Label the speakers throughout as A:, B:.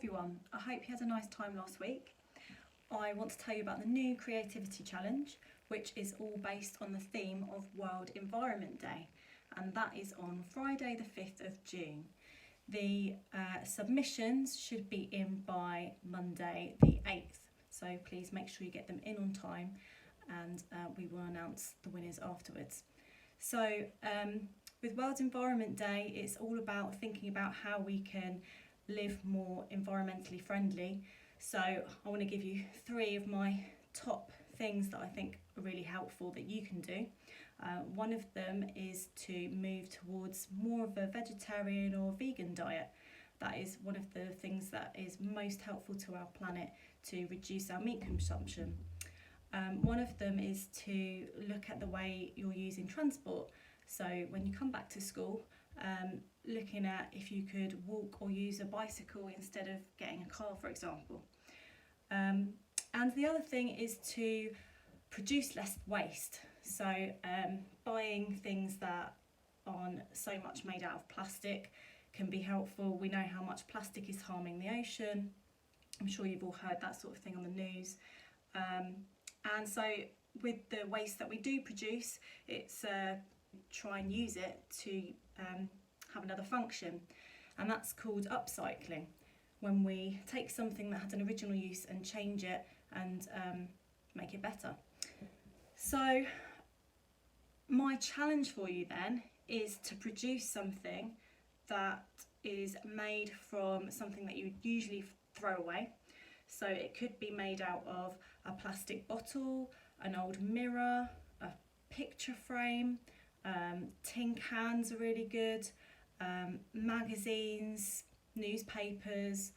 A: everyone, I hope you had a nice time last week. I want to tell you about the new Creativity Challenge, which is all based on the theme of World Environment Day, and that is on Friday the 5th of June. The submissions should be in by Monday the 8th, so please make sure you get them in on time, and we will announce the winners afterwards. So with World Environment Day, it's all about thinking about how we can live more environmentally friendly. So I want to give you 3 of my top things that I think are really helpful that you can do. One of them is to move towards more of a vegetarian or vegan diet. That is one of the things that is most helpful to our planet to reduce our meat consumption. One of them is to look at the way you're using transport. So when you come back to school, looking at if you could walk or use a bicycle instead of getting a car, for example. And the other thing is to produce less waste. So buying things that aren't so much made out of plastic can be helpful. We know how much plastic is harming the ocean. I'm sure you've all heard that sort of thing on the news. And so with the waste that we do produce, it's try and use it to have another function, and that's called upcycling, when we take something that had an original use and change it and make it better. So my challenge for you then is to produce something that is made from something that you would usually throw away. So it could be made out of a plastic bottle, an old mirror, a picture frame, tin cans are really good, magazines, newspapers,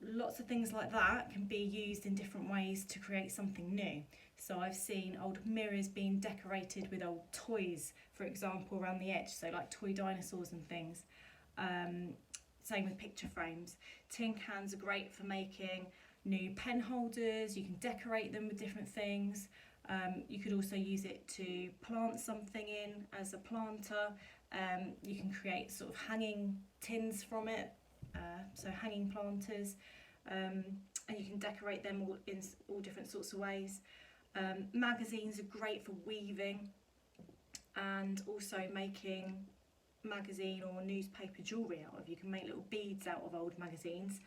A: lots of things like that can be used in different ways to create something new. So I've seen old mirrors being decorated with old toys, for example, around the edge, so like toy dinosaurs and things. Same with picture frames. Tin cans are great for making new pen holders. You can decorate them with different things. You could also use it to plant something in as a planter. You can create sort of hanging tins from it, so hanging planters, and you can decorate them all in all different sorts of ways. Magazines are great for weaving and also making magazine or newspaper jewellery out of. You can make little beads out of old magazines.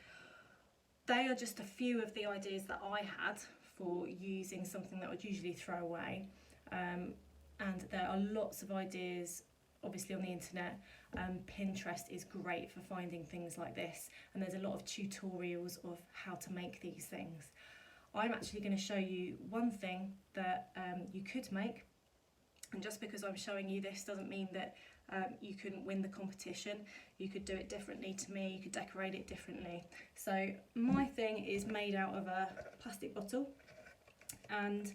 A: They are just a few of the ideas that I had for using something that I would usually throw away, and there are lots of ideas obviously on the internet. Pinterest is great for finding things like this, and there's a lot of tutorials of how to make these things. I'm actually going to show you one thing that you could make, and just because I'm showing you this doesn't mean that you couldn't win the competition. You could do it differently to me, you could decorate it differently. So my thing is made out of a plastic bottle, and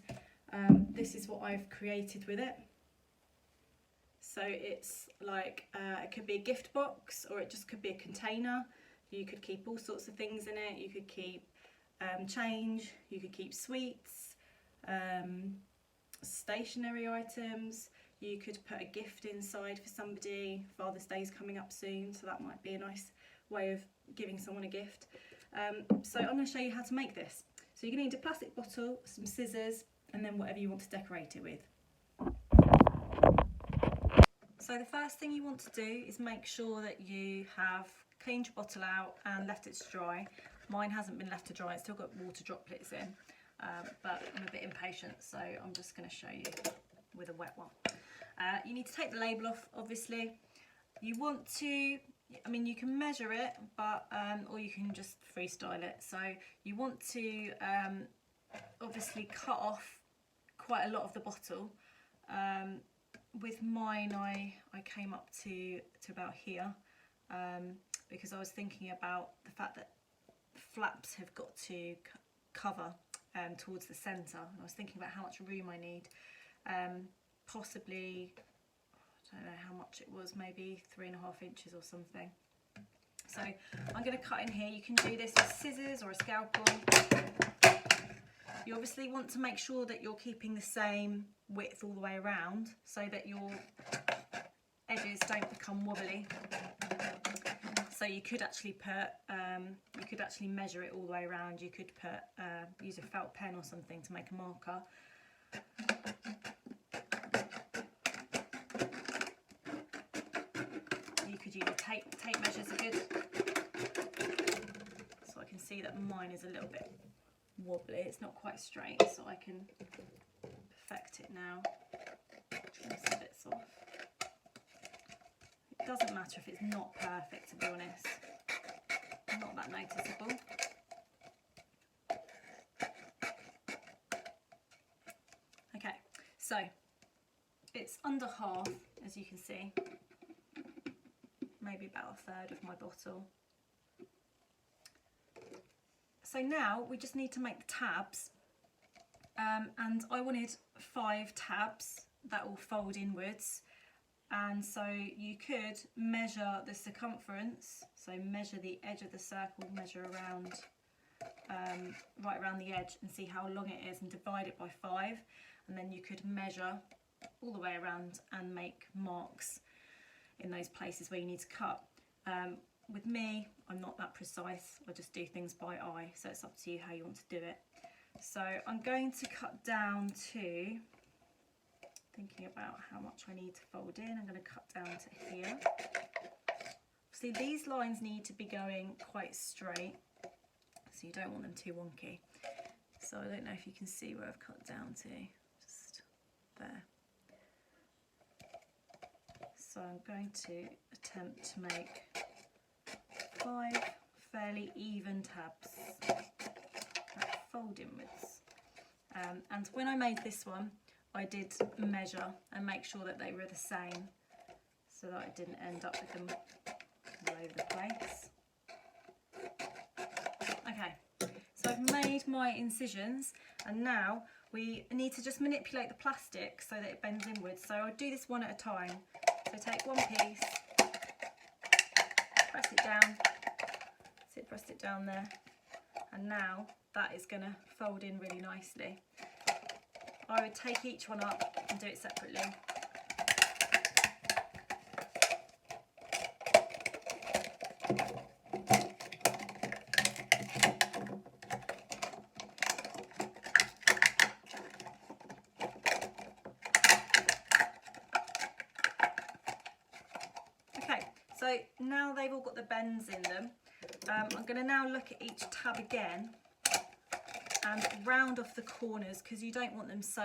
A: this is what I've created with it. So it's like, it could be a gift box, or it just could be a container. You could keep all sorts of things in it. You could keep change, you could keep sweets, stationery items. You could put a gift inside for somebody. Father's Day's coming up soon, so that might be a nice way of giving someone a gift. So I'm going to show you how to make this. So you're going to need a plastic bottle, some scissors, and then whatever you want to decorate it with. So the first thing you want to do is make sure that you have cleaned your bottle out and left it to dry. Mine hasn't been left to dry, it's still got water droplets in, but I'm a bit impatient, so I'm just going to show you with a wet one. You need to take the label off, obviously. You want to, I mean, you can measure it, but or you can just freestyle it. So you want to obviously cut off quite a lot of the bottle. With mine, I came up to about here, because I was thinking about the fact that flaps have got to cover towards the centre. I was thinking about how much room I need. Possibly, I don't know how much it was, maybe 3.5 inches or something. So I'm going to cut in here. You can do this with scissors or a scalpel. You obviously want to make sure that you're keeping the same width all the way around so that your edges don't become wobbly. So So you could actually put, you could actually measure it all the way around. You could put, use a felt pen or something to make a marker. You could use tape measures are good. So I can see that mine is a little bit wobbly, it's not quite straight, so I can perfect it now. Trim some bits off. It doesn't matter if it's not perfect, to be honest, not that noticeable. Okay, so it's under half, as you can see, maybe about a third of my bottle. So now we just need to make the tabs, and I wanted 5 tabs that will fold inwards, and so you could measure the circumference, so measure the edge of the circle, measure around, right around the edge and see how long it is and divide it by 5, and then you could measure all the way around and make marks in those places where you need to cut. With me, I'm not that precise, I just do things by eye, so it's up to you how you want to do it. So I'm going to cut down to, thinking about how much I need to fold in, I'm going to cut down to here. See, these lines need to be going quite straight, so you don't want them too wonky. So I don't know if you can see where I've cut down to, just there. So I'm going to attempt to make 5 fairly even tabs that fold inwards. And when I made this one, I did measure and make sure that they were the same, so that I didn't end up with them all over the place. Okay, so I've made my incisions, and now we need to just manipulate the plastic so that it bends inwards. So I'll do this one at a time. So take one piece, press it down, so press it down there, and now that is going to fold in really nicely. I would take each one up and do it separately. Okay, so now they've all got the bends in them, I'm going to now look at each tab again and round off the corners, because you don't want them so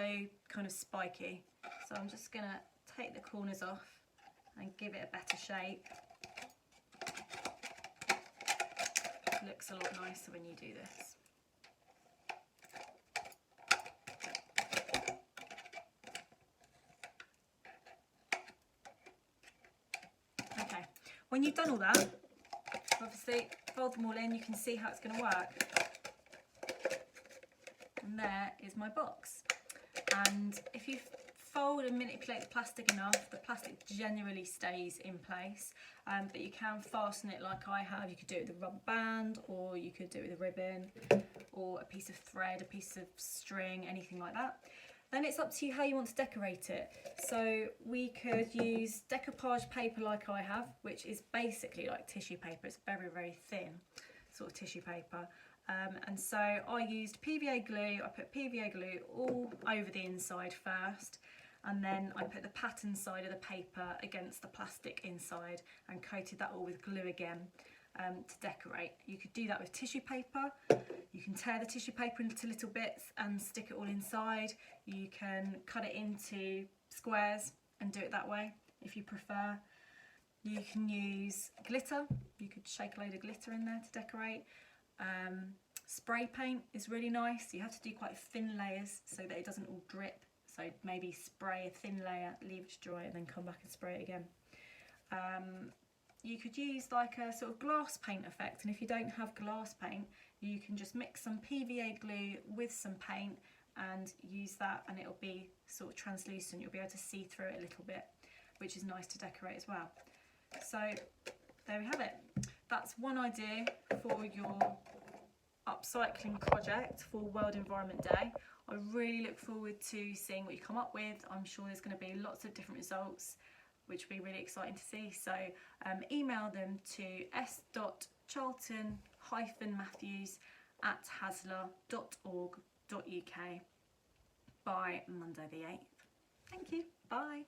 A: kind of spiky. So I'm just going to take the corners off and give it a better shape. It looks a lot nicer when you do this. Okay, when you've done all that, obviously fold them all in, you can see how it's going to work. And there is my box. And if you fold and manipulate the plastic enough, the plastic generally stays in place, but you can fasten it like I have. You could do it with a rubber band, or you could do it with a ribbon, or a piece of thread, a piece of string, anything like that. Then it's up to you how you want to decorate it. So we could use decoupage paper like I have, which is basically like tissue paper. It's very, very thin sort of tissue paper. And so I used PVA glue. I put PVA glue all over the inside first, and then I put the pattern side of the paper against the plastic inside and coated that all with glue again to decorate. You could do that with tissue paper. You can tear the tissue paper into little bits and stick it all inside. You can cut it into squares and do it that way if you prefer. You can use glitter. You could shake a load of glitter in there to decorate. Spray paint is really nice. You have to do quite thin layers so that it doesn't all drip. So maybe spray a thin layer, leave it to dry, and then come back and spray it again. You could use like a sort of glass paint effect, and if you don't have glass paint, you can just mix some PVA glue with some paint and use that, and it'll be sort of translucent. You'll be able to see through it a little bit, which is nice to decorate as well. So there we have it. That's one idea for your upcycling project for World Environment Day. I really look forward to seeing what you come up with. I'm sure there's going to be lots of different results. which will be really exciting to see. So email them to s.charlton-matthews@hasler.org.uk by Monday the 8th. Thank you. Bye.